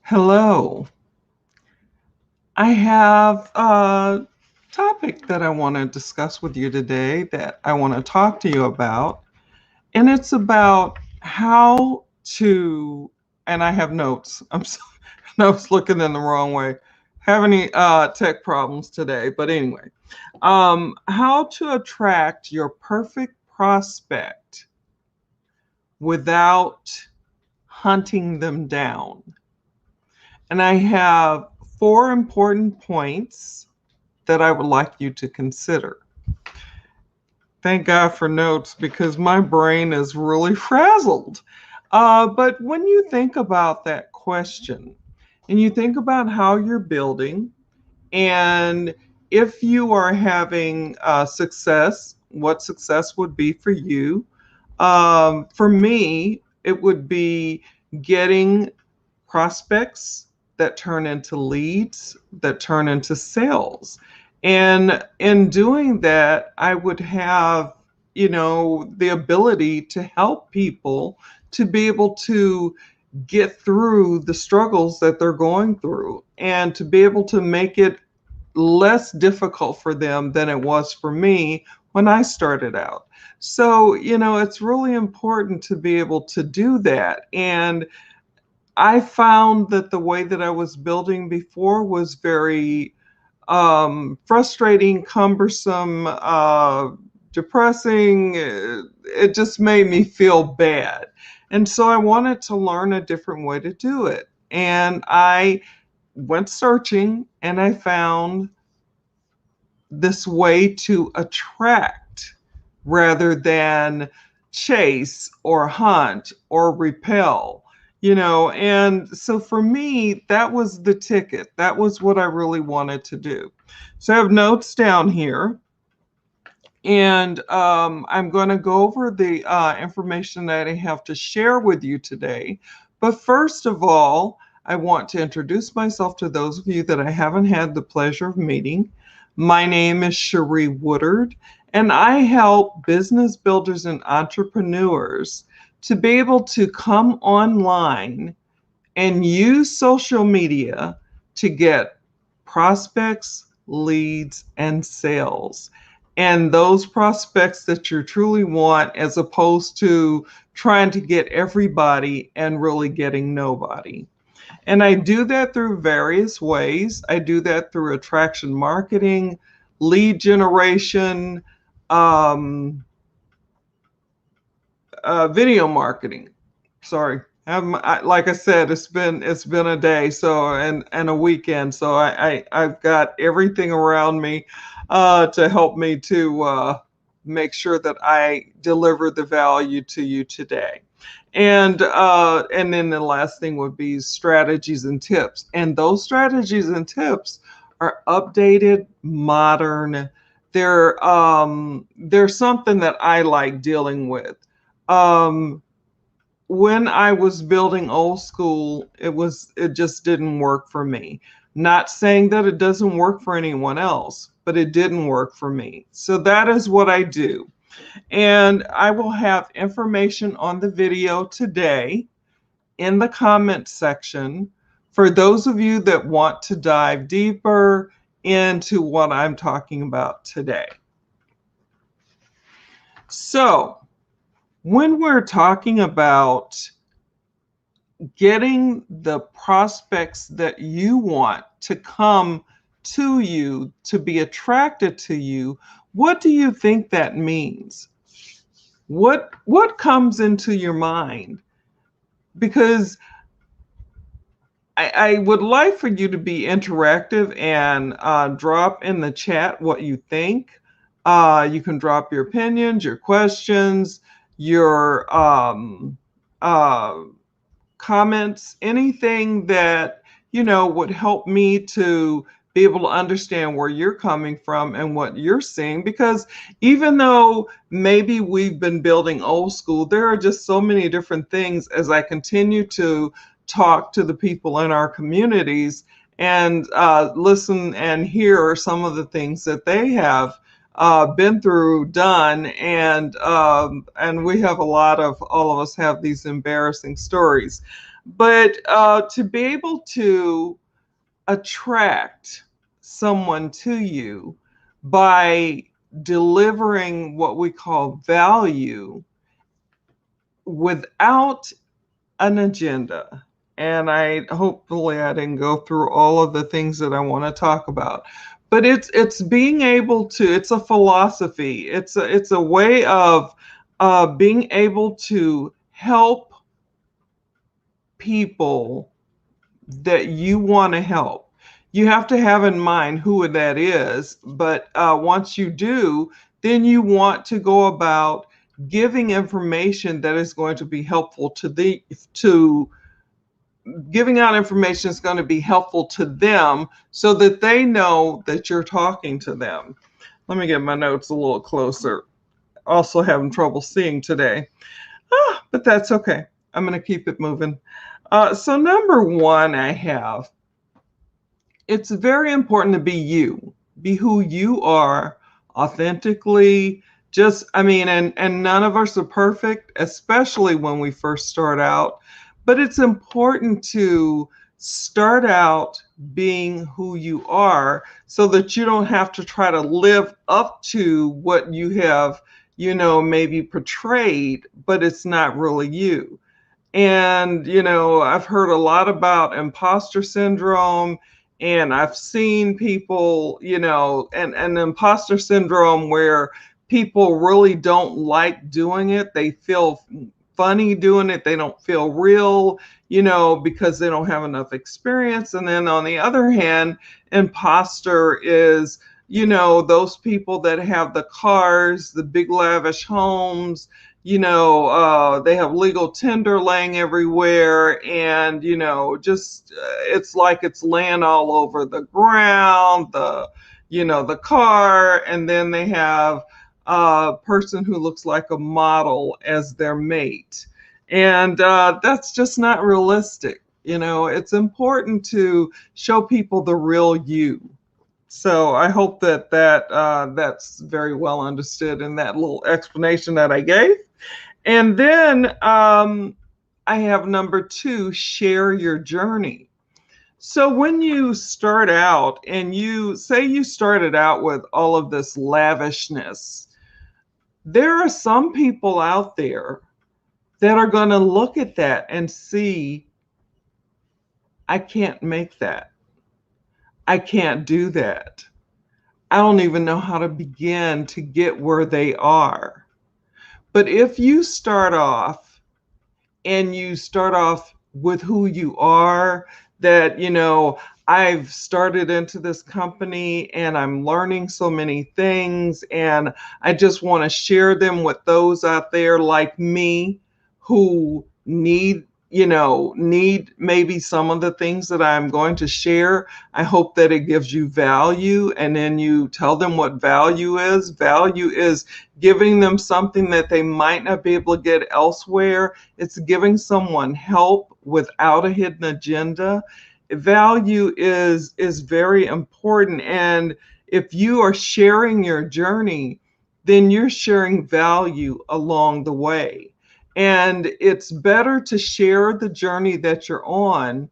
Hello. I have a topic that I want to discuss with you today that I want to talk to you about. And it's about how to, and I have notes. I'm sorry, I was looking in the wrong way. Have any tech problems today. But anyway, how to attract your perfect prospect without hunting them down. And I have four important points that I would like you to consider. Thank God for notes because my brain is really frazzled. But when you think about that question and you think about how you're building, and if you are having success, what success would be for you? For me, it would be getting prospects that turn into leads, that turn into sales. And in doing that, I would have, the ability to help people to be able to get through the struggles that they're going through and to be able to make it less difficult for them than it was for me when I started out. So, it's really important to be able to do that. And I found that the way that I was building before was very frustrating, cumbersome, depressing. It just made me feel bad. And so I wanted to learn a different way to do it. And I went searching and I found this way to attract rather than chase or hunt or repel, and so for me that was the ticket. That was what I really wanted to do. So I have notes down here, and I'm going to go over the information that I have to share with you today. But first of all, I want to introduce myself to those of you that I haven't had the pleasure of meeting. My name is Cherie Woodard, and I help business builders and entrepreneurs to be able to come online and use social media to get prospects, leads, and sales. And those prospects that you truly want, as opposed to trying to get everybody and really getting nobody. And I do that through various ways. I do that through attraction marketing, lead generation, um, video marketing. Sorry. Like I said, it's been a day, so and a weekend, so I've got everything around me to help me to make sure that I deliver the value to you today. And then the last thing would be strategies and tips. And those strategies and tips are updated, modern. They're something that I like dealing with. Um, when I was building old school, it just didn't work for me. Not saying that it doesn't work for anyone else, but it didn't work for me. So that is what I do. And I will have information on the video today in the comment section for those of you that want to dive deeper into what I'm talking about today. So, when we're talking about getting the prospects that you want to come to you, to be attracted to you, what do you think that means? What comes into your mind? Because I would like for you to be interactive and drop in the chat what you think. You can drop your opinions, your questions, your uh, comments, anything that would help me to be able to understand where you're coming from and what you're seeing. Because even though maybe we've been building old school, there are just so many different things as I continue to talk to the people in our communities and listen and hear some of the things that they have been through, done, and we have a lot of, all of us have these embarrassing stories. But to be able to attract someone to you by delivering what we call value without an agenda. And I hopefully I didn't go through all of the things that I want to talk about. But it's being able to, it's a philosophy. It's a way of being able to help people that you want to help. You have to have in mind who that is, but once you do, then you want to go about giving information that is going to be helpful to giving out information is going to be helpful to them so that they know that you're talking to them. Let me get my notes a little closer. Also having trouble seeing today. But that's okay. I'm going to keep it moving. So number one, I have, it's very important to be you, be who you are authentically. Just, I mean, and none of us are perfect, especially when we first start out. But it's important to start out being who you are so that you don't have to try to live up to what you have, maybe portrayed, but it's not really you. And, I've heard a lot about imposter syndrome, and I've seen people, and imposter syndrome where people really don't like doing it. They feel funny doing it. They don't feel real, because they don't have enough experience. And then on the other hand, imposter is, those people that have the cars, the big lavish homes, they have legal tender laying everywhere, and just it's like it's laying all over the ground, the car, and then they have a person who looks like a model as their mate, and that's just not realistic. It's important to show people the real you. So I hope that's very well understood in that little explanation that I gave. And then I have number two, share your journey. So when you start out and you say you started out with all of this lavishness, there are some people out there that are going to look at that and see, I can't make that. I can't do that. I don't even know how to begin to get where they are. But if you start off and you start off with who you are, that, I've started into this company and I'm learning so many things, and I just want to share them with those out there like me who need maybe some of the things that I'm going to share. I hope that it gives you value, and then you tell them what value is. Value is giving them something that they might not be able to get elsewhere. It's giving someone help without a hidden agenda. Value is very important, and if you are sharing your journey, then you're sharing value along the way. And it's better to share the journey that you're on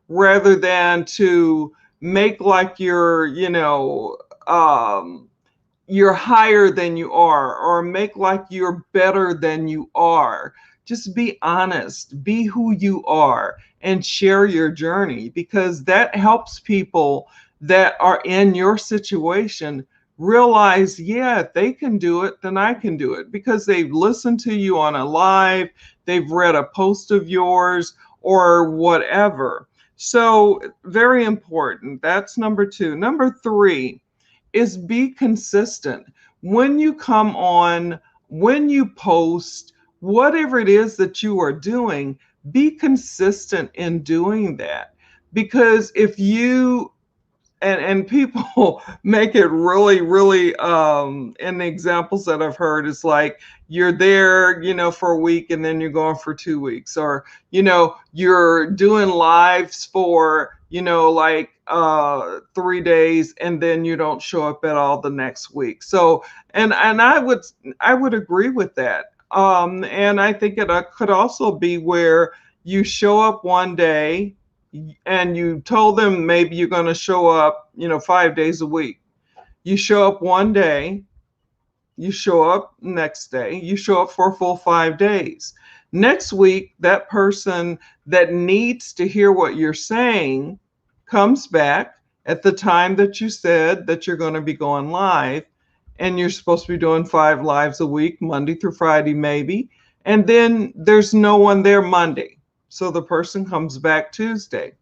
rather than to make like you're higher than you are, or make like you're better than you are. Just be honest, be who you are, and share your journey, because that helps people that are in your situation realize, yeah, if they can do it, then I can do it, because they've listened to you on a live, they've read a post of yours, or whatever. So, very important. That's number two. Number three is be consistent. When you come on, when you post, whatever it is that you are doing, be consistent in doing that. Because if you and people make it really in the examples that I've heard, it's like you're there for a week and then you're going for 2 weeks, or you're doing lives for like 3 days, and then you don't show up at all the next week. So and I would agree with that. And I think it could also be where You show up one day and you told them maybe you're going to show up, 5 days a week. You show up one day, you show up next day, you show up for a full 5 days. Next week, that person that needs to hear what you're saying comes back at the time that you said that you're going to be going live, and you're supposed to be doing 5 lives a week, Monday through Friday, maybe. And then there's no one there Monday. So the person comes back Tuesday.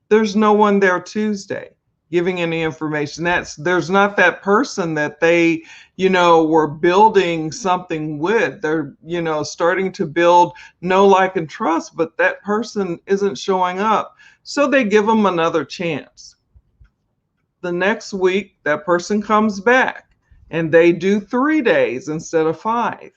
There's no one there Tuesday giving any information. There's not that person that they, were building something with. They're, starting to build know, like, and trust, but that person isn't showing up. So they give them another chance. The next week, that person comes back and they do 3 days instead of 5.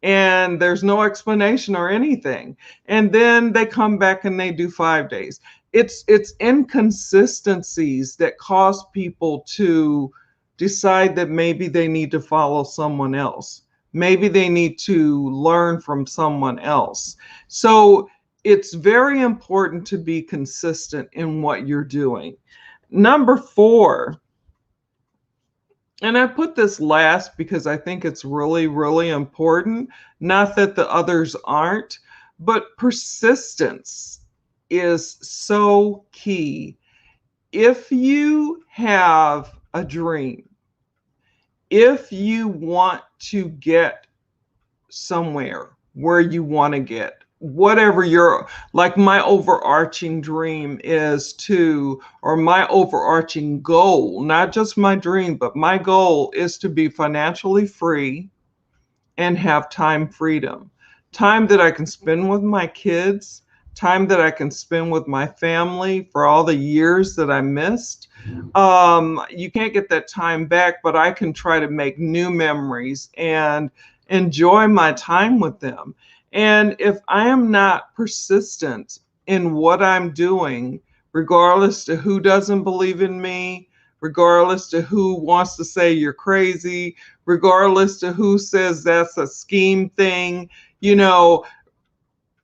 And there's no explanation or anything. And then they come back and they do 5 days. It's inconsistencies that cause people to decide that maybe they need to follow someone else. Maybe they need to learn from someone else. So it's very important to be consistent in what you're doing. Number 4, and I put this last because I think it's really, really important. Not that the others aren't, but persistence is so key. If you have a dream, if you want to get somewhere where you want to get, whatever your, like, my overarching dream is to, or my overarching goal, not just my dream, but my goal is to be financially free and have time freedom. Time that I can spend with my kids, time that I can spend with my family for all the years that I missed. You can't get that time back, but I can try to make new memories and enjoy my time with them. And if I am not persistent in what I'm doing, regardless to who doesn't believe in me, regardless to who wants to say you're crazy, regardless to who says that's a scheme thing,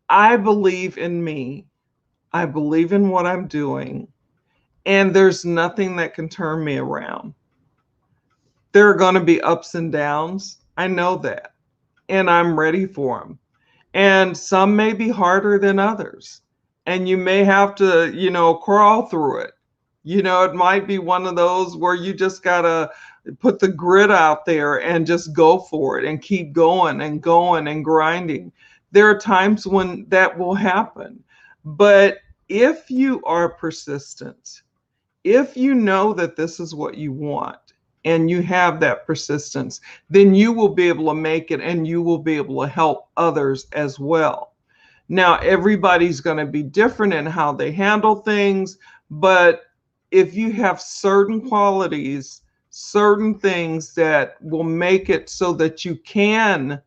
I believe in me. I believe in what I'm doing. And there's nothing that can turn me around. There are going to be ups and downs. I know that. And I'm ready for them. And some may be harder than others. And you may have to, crawl through it. It might be one of those where you just got to put the grit out there and just go for it and keep going and going and grinding. There are times when that will happen. But if you are persistent, if you know that this is what you want, and you have that persistence, then you will be able to make it and you will be able to help others as well. Now, everybody's going to be different in how they handle things, but if you have certain qualities, certain things that will make it so that you can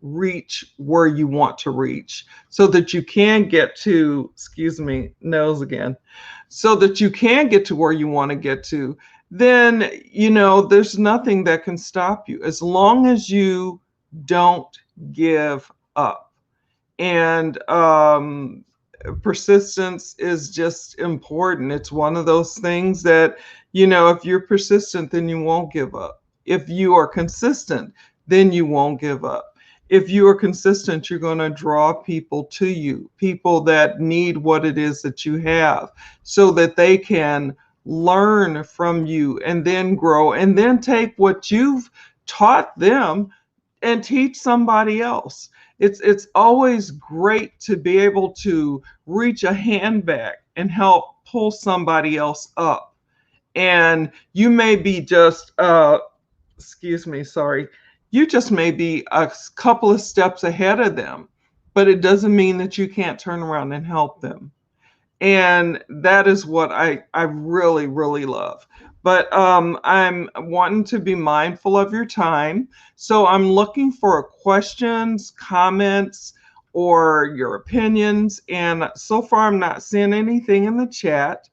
reach where you want to reach, so that you can get to, excuse me, nose again, so that you can get to where you want to get to, then, there's nothing that can stop you as long as you don't give up. And persistence is just important. It's one of those things that, if you're persistent, then you won't give up. If you are consistent, then you won't give up. If you are consistent, you're going to draw people to you, people that need what it is that you have, so that they can learn from you and then grow and then take what you've taught them and teach somebody else. It's always great to be able to reach a hand back and help pull somebody else up. And you may be just excuse me, sorry, you just may be a couple of steps ahead of them, but it doesn't mean that you can't turn around and help them. And that is what I really, really love. But I'm wanting to be mindful of your time. So I'm looking for questions, comments, or your opinions. And so far, I'm not seeing anything in the chat.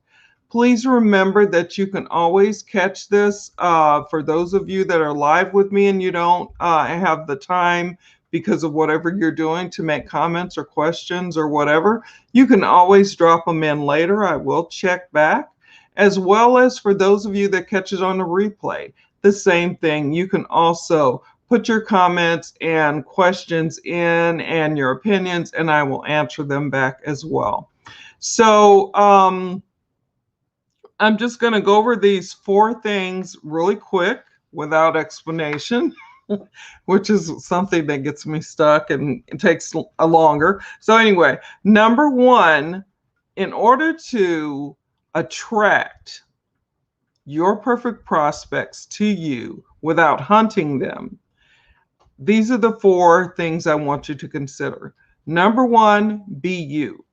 Please remember that you can always catch this. For those of you that are live with me and you don't have the time because of whatever you're doing to make comments or questions or whatever, you can always drop them in later. I will check back. As well as for those of you that catch it on the replay, the same thing. You can also put your comments and questions in and your opinions, and I will answer them back as well. So I'm just going to go over these 4 things really quick without explanation, which is something that gets me stuck and it takes a longer. So anyway, number 1, in order to attract your perfect prospects to you without hunting them, these are the 4 things I want you to consider. Number 1, be you.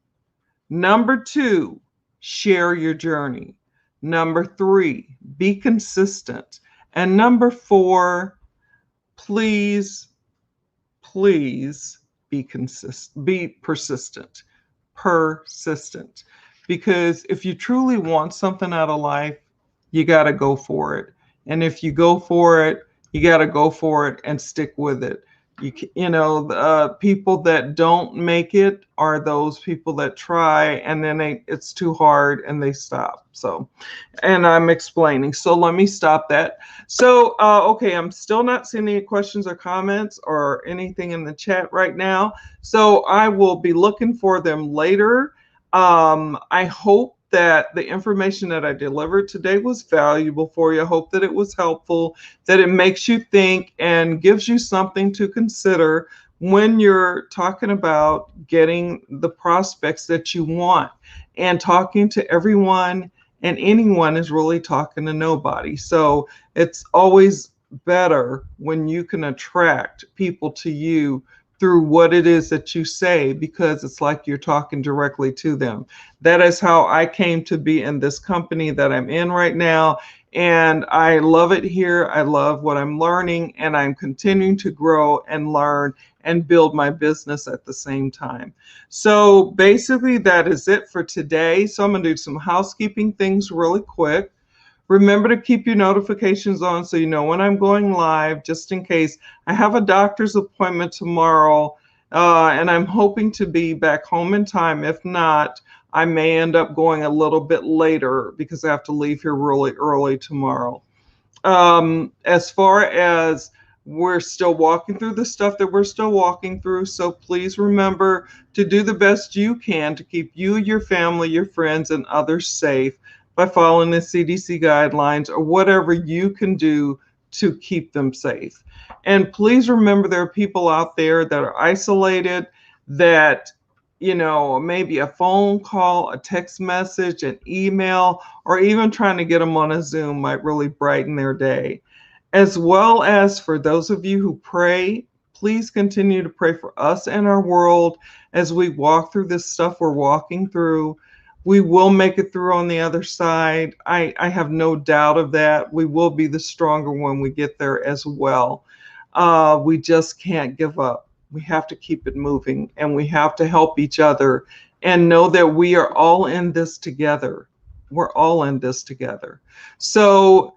Number 2, share your journey. Number 3, be consistent. And number 4, please be consistent, be persistent. Persistent. Because if you truly want something out of life, you got to go for it. And if you go for it, you got to go for it and stick with it. People that don't make it are those people that try and then it's too hard and they stop. So, and I'm explaining. So let me stop that. So, okay, I'm still not seeing any questions or comments or anything in the chat right now. So I will be looking for them later. I hope that the information that I delivered today was valuable for you. I hope that it was helpful, that it makes you think and gives you something to consider when you're talking about getting the prospects that you want. And talking to everyone and anyone is really talking to nobody. So it's always better when you can attract people to you through what it is that you say, because it's like you're talking directly to them. That is how I came to be in this company that I'm in right now. And I love it here. I love what I'm learning, and I'm continuing to grow and learn and build my business at the same time. So basically that is it for today. So I'm going to do some housekeeping things really quick. Remember to keep your notifications on so you know when I'm going live, just in case. I have a doctor's appointment tomorrow, and I'm hoping to be back home in time. If not, I may end up going a little bit later because I have to leave here really early tomorrow. As far as we're still walking through the stuff that we're still walking through, so please remember to do the best you can to keep you, your family, your friends, and others safe by following the CDC guidelines or whatever you can do to keep them safe. And please remember there are people out there that are isolated that, maybe a phone call, a text message, an email, or even trying to get them on a Zoom might really brighten their day. As well as for those of you who pray, please continue to pray for us and our world as we walk through this stuff we're walking through. We will make it through on the other side. I have no doubt of that. We will be the stronger when we get there as well. We just can't give up. We have to keep it moving, and we have to help each other and know that we are all in this together. We're all in this together. So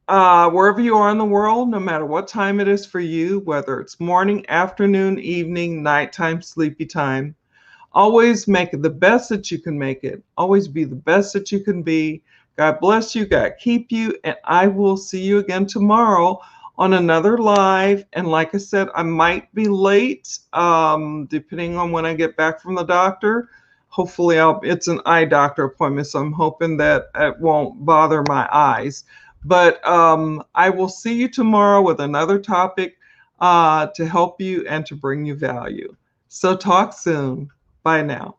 wherever you are in the world, no matter what time it is for you, whether it's morning, afternoon, evening, nighttime, sleepy time, always make it the best that you can make it. Always be the best that you can be. God bless you. God keep you. And I will see you again tomorrow on another live. And like I said, I might be late, depending on when I get back from the doctor. Hopefully it's an eye doctor appointment, so I'm hoping that it won't bother my eyes. But I will see you tomorrow with another topic to help you and to bring you value. So talk soon. Bye now.